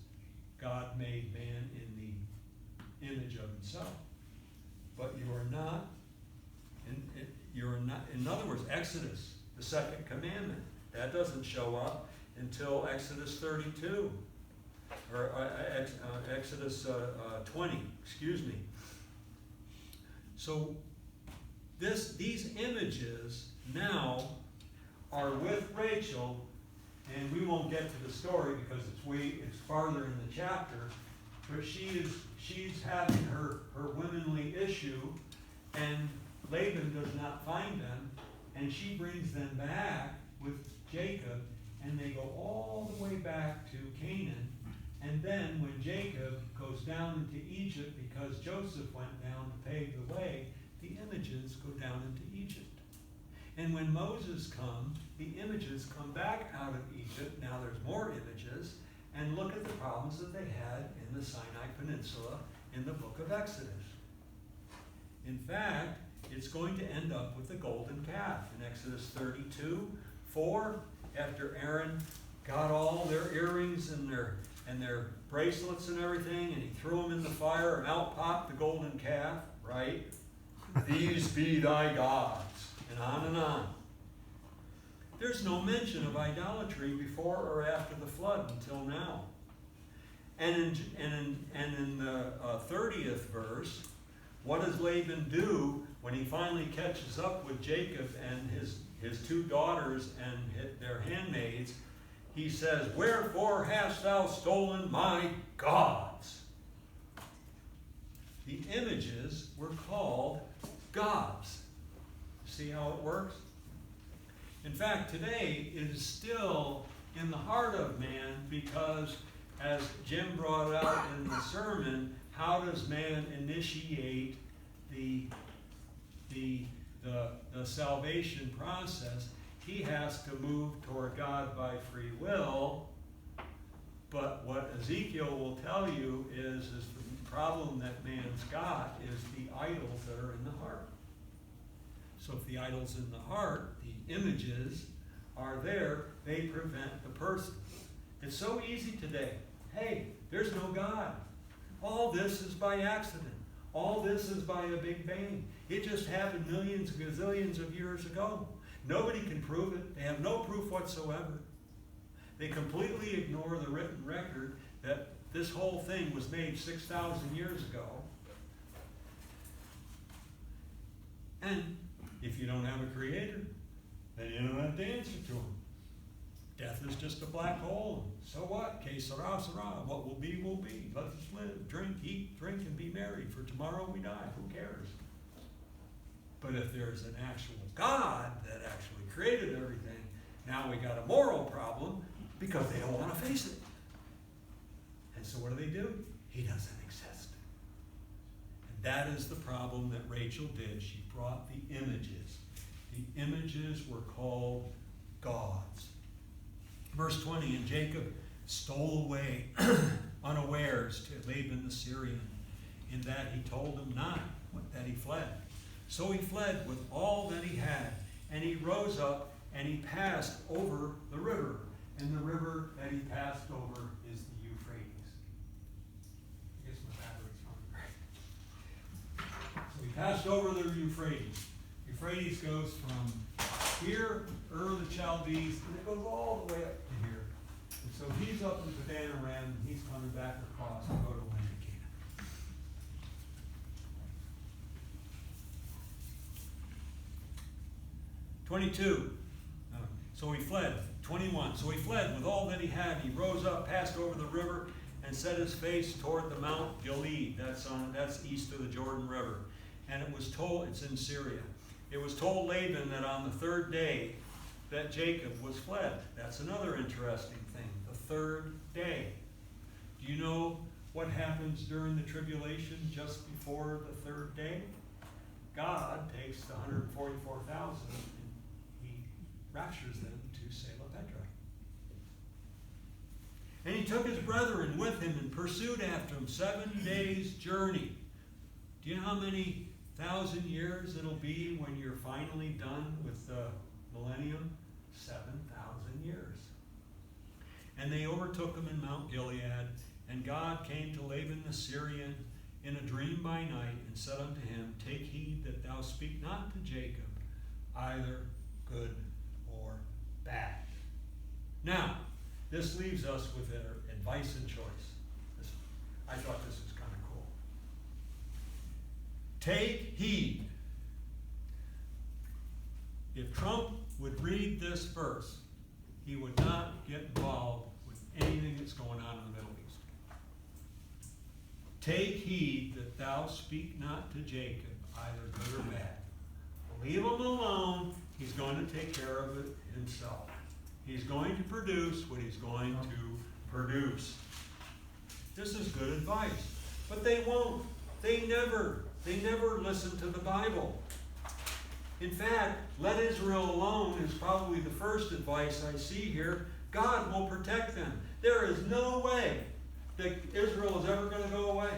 S1: God made man in the image of himself. But you are not, in other words, Exodus, the second commandment, that doesn't show up until Exodus 32, or Exodus 20, excuse me. So these images now are with Rachel, and we won't get to the story because it's farther in the chapter, but she's having her womanly issue, and Laban does not find them, and she brings them back with Jacob, and they go all the way back to Canaan. And then when Jacob goes down into Egypt, because Joseph went down to pave the way, the images go down into Egypt. And when Moses comes, the images come back out of Egypt. Now there's more images. And look at the problems that they had in the Sinai Peninsula in the book of Exodus. In fact, it's going to end up with the golden calf in Exodus 32:4. After Aaron got all their earrings and their bracelets and everything, and he threw them in the fire, and out popped the golden calf, right? These be thy gods, and on and on. There's no mention of idolatry before or after the flood until now. And in the 30th verse, what does Laban do when he finally catches up with Jacob and his two daughters and their handmaids? He says, wherefore hast thou stolen my gods? The images were called gods. See how it works? In fact, today it is still in the heart of man, because as Jim brought out in the sermon, how does man initiate the salvation process? He has to move toward God by free will. But what Ezekiel will tell you is problem that man's got is the idols that are in the heart. So if the idol's in the heart, the images are there, they prevent the person. It's so easy today. Hey, there's no God. All this is by accident. All this is by a big bang. It just happened millions, gazillions of years ago. Nobody can prove it. They have no proof whatsoever. They completely ignore the written record that this whole thing was made 6,000 years ago. And if you don't have a creator, then you don't have to answer to him. Death is just a black hole. So what? Que sera, sera. What will be, will be. Let us live, drink, eat, drink, and be merry. For tomorrow we die. Who cares? But if there's an actual God that actually created everything, now we got a moral problem because they don't want to face it. And so what do? He doesn't exist. And that is the problem that Rachel did. She brought the images. The images were called gods. Verse 20, and Jacob stole away unawares to Laban the Syrian, in that he told him not that he fled. So he fled with all that he had, and he rose up and he passed over the river. And the river that he passed over is the Euphrates. I guess my battery's running right. So he passed over the Euphrates. Euphrates goes from here, Ur the Chaldees, and it goes all the way up to here. And so he's up in Padan-aram, and he's coming back across to go to land of Canaan. 22. So he fled. 21. So he fled with all that he had. He rose up, passed over the river, and set his face toward the Mount Gilead. That's east of the Jordan River. And it was told, it's in Syria. It was told Laban that on the third day that Jacob was fled. That's another interesting thing. The third day. Do you know what happens during the tribulation just before the third day? God takes the 144,000 and he raptures them to Selah Petra. And he took his brethren with him and pursued after him 7 days' journey. Do you know how many 1,000 years it'll be when you're finally done with the millennium? 7,000 years. And they overtook him in Mount Gilead, and God came to Laban the Syrian in a dream by night, and said unto him, Take heed that thou speak not to Jacob, either good or bad. Now, this leaves us with advice and choice. I thought this was kind of cool. Take heed. If Trump would read this verse, he would not get involved with anything that's going on in the Middle East. Take heed that thou speak not to Jacob, either good or bad. Leave him alone. He's going to take care of it himself. He's going to produce what he's going to produce. This is good advice. But they won't. They never listen to the Bible. In fact, let Israel alone is probably the first advice I see here. God will protect them. There is no way that Israel is ever going to go away.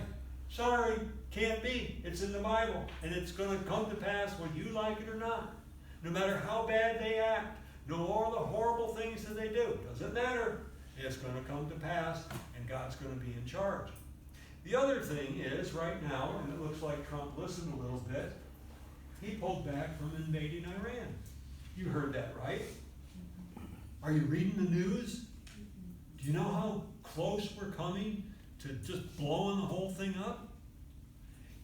S1: Sorry, can't be. It's in the Bible. And it's going to come to pass whether you like it or not. No matter how bad they act, no all the horrible things that they do. Doesn't matter. It's going to come to pass, and God's going to be in charge. The other thing is, right now, and it looks like Trump listened a little bit, he pulled back from invading Iran. You heard that, right? Are you reading the news? Do you know how close we're coming to just blowing the whole thing up?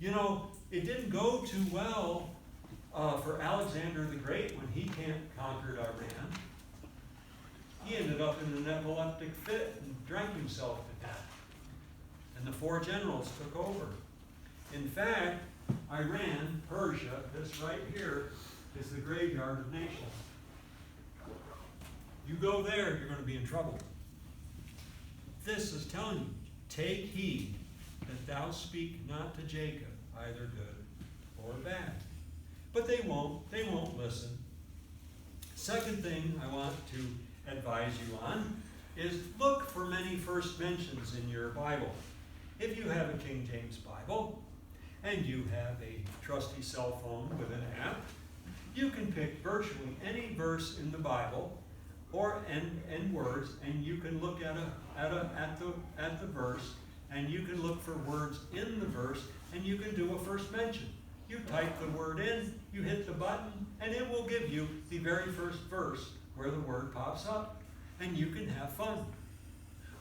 S1: You know, it didn't go too well for Alexander the Great when he conquered Iran. He ended up in an epileptic fit and drank himself to death. And the 4 generals took over. In fact, Iran, Persia, this right here, is the graveyard of nations. You go there, you're going to be in trouble. This is telling you, take heed that thou speak not to Jacob, either good or bad. But they won't listen. Second thing I want to advise you on is look for many first mentions in your Bible. If you have a King James Bible and you have a trusty cell phone with an app, you can pick virtually any verse in the Bible and words, and you can look at the verse, and you can look for words in the verse, and you can do a first mention. You type the word in, you hit the button, and it will give you the very first verse where the word pops up, and you can have fun.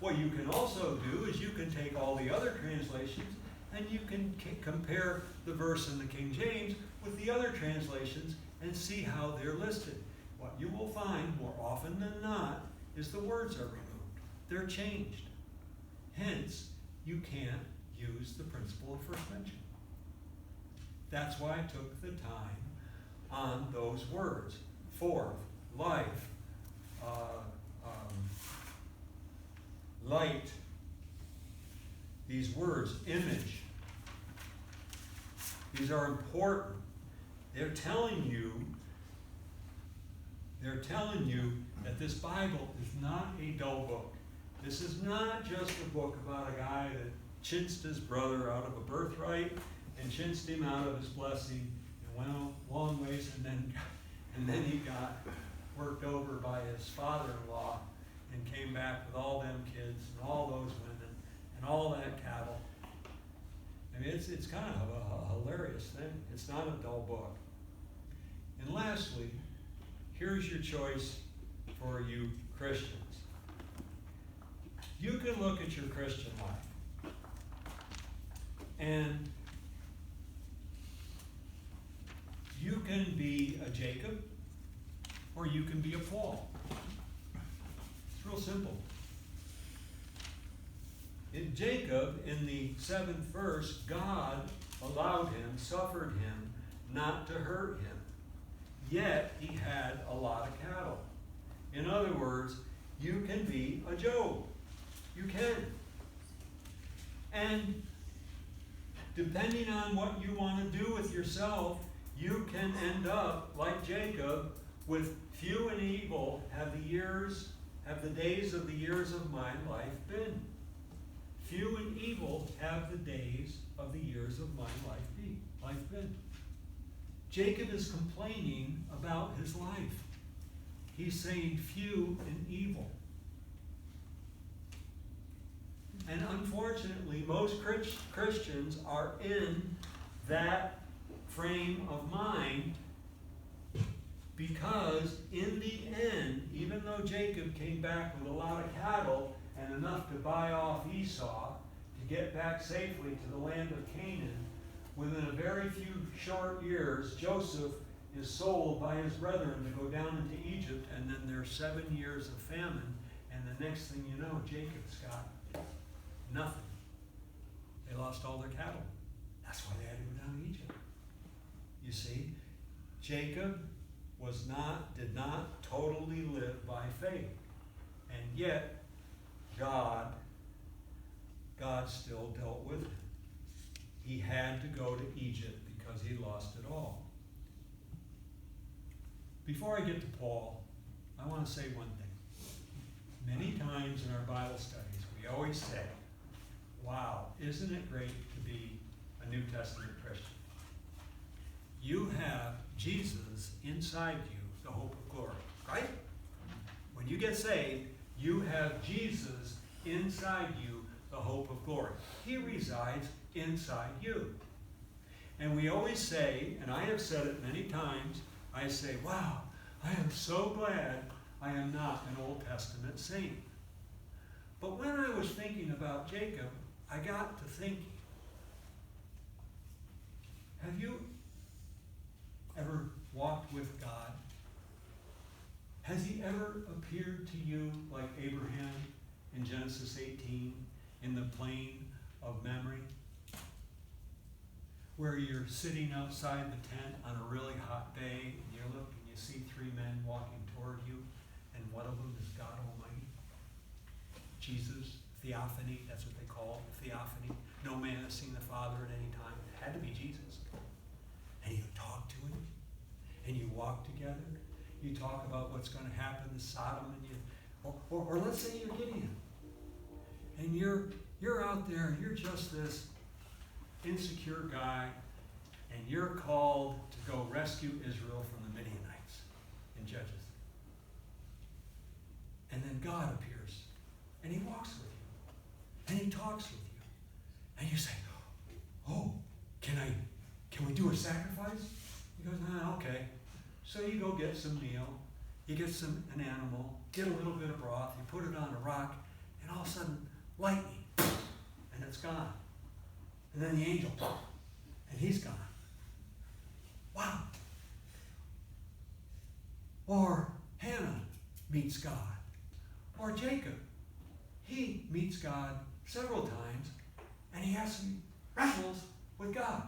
S1: What you can also do is you can take all the other translations and you can compare the verse in the King James with the other translations and see how they're listed. What you will find more often than not is the words are removed. They're changed. Hence, you can't use the principle of first mention. That's why I took the time on those words. Forth, life, light, these words, image. These are important. They're telling you that this Bible is not a dull book. This is not just a book about a guy that chinced his brother out of a birthright and chinced him out of his blessing and went a long ways, and then he got worked over by his father-in-law and came back with all them kids and all those women and all that cattle. I mean, it's kind of a hilarious thing. It's not a dull book. And lastly, here's your choice for you Christians. You can look at your Christian life and you can be a Jacob or you can be a Paul. It's real simple. In Jacob, in the 7th verse, God allowed him, suffered him, not to hurt him. Yet he had a lot of cattle. In other words, you can be a Job. You can. And depending on what you want to do with yourself, you can end up like Jacob with few and evil have the days of the years of my life been. Few and evil have the days of the years of my life been. Jacob is complaining about his life. He's saying few and evil. And unfortunately, most Christians are in that frame of mind because in the end, even though Jacob came back with a lot of cattle and enough to buy off Esau to get back safely to the land of Canaan, within a very few short years, Joseph is sold by his brethren to go down into Egypt, and then there's 7 years of famine, and the next thing you know, Jacob's got nothing. They lost all their cattle. That's why they had to go down to Egypt. You see, Jacob did not totally live by faith. And yet, God still dealt with him. He had to go to Egypt because he lost it all. Before I get to Paul, I want to say one thing. Many times in our Bible studies, we always say, wow, isn't it great to be a New Testament Christian? You have Jesus inside you, the hope of glory, right? When you get saved, you have Jesus inside you, the hope of glory. He resides inside you. And we always say, and I have said it many times, I say, wow, I am so glad I am not an Old Testament saint. But when I was thinking about Jacob, I got to thinking, have you ever walked with God? Has he ever appeared to you like Abraham in Genesis 18 in the plain of Mamre, where you're sitting outside the tent on a really hot day and you look and you see 3 men walking toward you, and one of them is God Almighty? Jesus, theophany, that's what they call it, theophany. No man has seen the Father at any time. It had to be Jesus. And you talk to him, and you walk together. You talk about what's going to happen to Sodom, and or let's say you're Gideon, and you're You're out there and you're just this insecure guy, and you're called to go rescue Israel from the Midianites in Judges. And then God appears, and he walks with you, and he talks with you. And you say, oh, can we do a sacrifice? He goes, okay. So you go get some meal, you get an animal, get a little bit of broth, you put it on a rock, and all of a sudden, lightning, and it's gone. And then the angel, and he's gone. Wow. Or Hannah meets God. Or Jacob, he meets God several times, and he has some wrestles with God.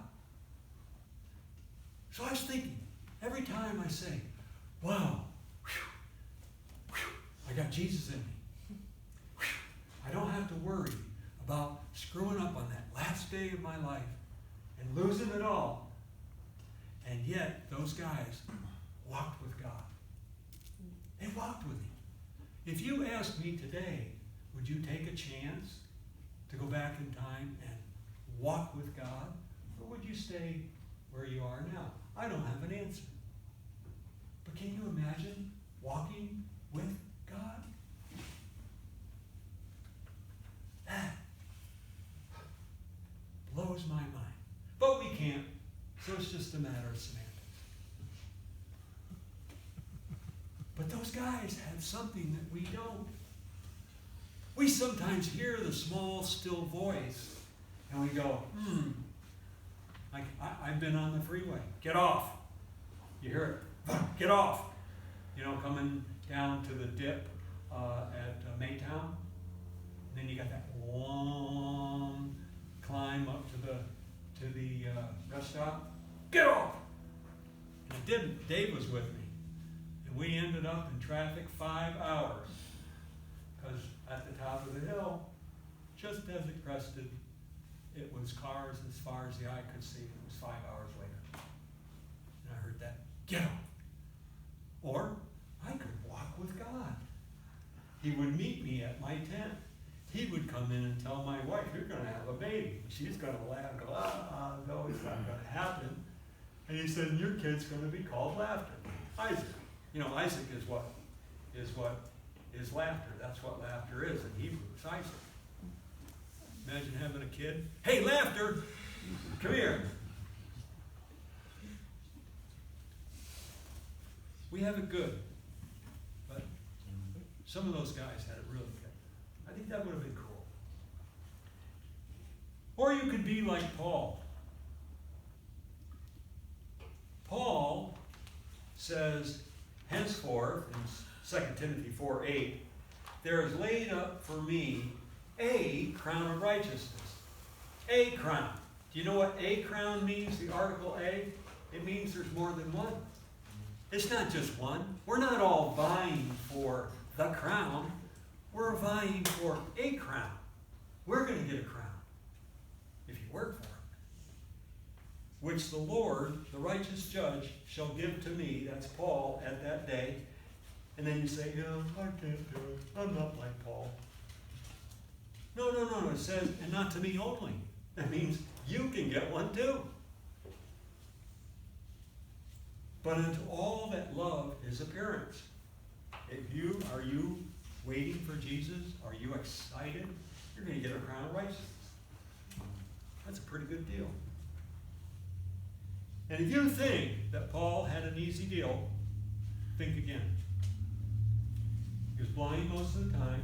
S1: So I was thinking, every time I say, wow, I got Jesus in me. I don't have to worry about screwing up on that last day of my life and losing it all. And yet, those guys walked with God. They walked with him. If you asked me today, would you take a chance to go back in time and walk with God? Or would you stay where you are now? I don't have an answer. But can you imagine walking with God? That blows my mind. But we can't, so it's just a matter of semantics. But those guys had something that we don't. We sometimes hear the small, still voice, and we go, Like, I've been on the freeway. Get off. You hear it. Get off. You know, coming down to the dip at Maytown. And then you got that long climb up to the rest stop. Get off. And it didn't. Dave was with me. And we ended up in traffic 5 hours. Because at the top of the hill, just as it crested, it was cars as far as the eye could see. It was 5 hours later. And I heard that, get off. Or I could walk with God. He would meet me at my tent. He would come in and tell my wife, you're going to have a baby. She's going to laugh and go, no, it's not going to happen. And he said, and your kid's going to be called Laughter. Isaac. You know, Isaac is what is laughter. That's what laughter is in Hebrew. It's Isaac. Imagine having a kid. Hey, Laughter, come here. We have it good, but some of those guys had it really good. I think that would have been cool. Or you could be like Paul. Paul says, henceforth, in 2 Timothy 4:8, there is laid up for me a crown of righteousness. A crown. Do you know what a crown means, the article A? It means there's more than one. It's not just one. We're not all vying for the crown. We're vying for a crown. We're going to get a crown if you work for it. Which the Lord, the righteous judge, shall give to me, that's Paul, at that day. And then you say, I can't do it. I'm not like Paul. No. It says, and not to me only. That means you can get one too. But unto all that love his appearance. Are you waiting for Jesus? Are you excited? You're going to get a crown of righteousness. That's a pretty good deal. And if you think that Paul had an easy deal, think again. He was blind most of the time,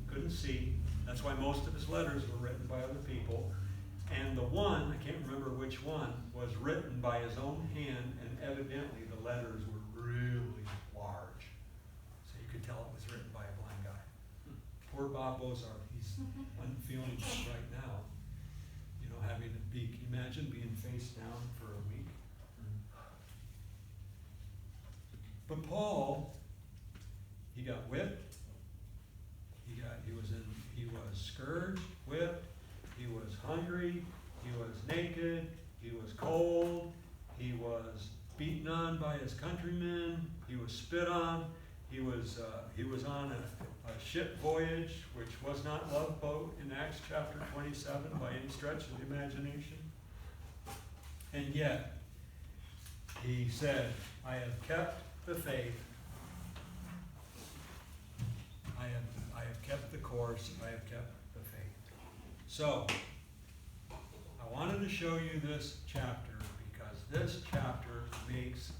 S1: couldn't see. That's why most of his letters were written by other people. And the one, I can't remember which one, was written by his own hand, and evidently the letters were really large. So you could tell it was written by a blind guy. Poor Bob Bozarth, he's unfeeling right now. You know, having to be, can you imagine being face down for a week? But Paul, he got whipped. He was scourged, whipped. He was hungry. He was naked. He was cold. He was beaten on by his countrymen. He was spit on. He was on a ship voyage, which was not love boat in Acts chapter 27 by any stretch of the imagination. And yet, he said, I have kept the faith. I have kept the course. I have kept the faith. So, I wanted to show you this chapter because this chapter makes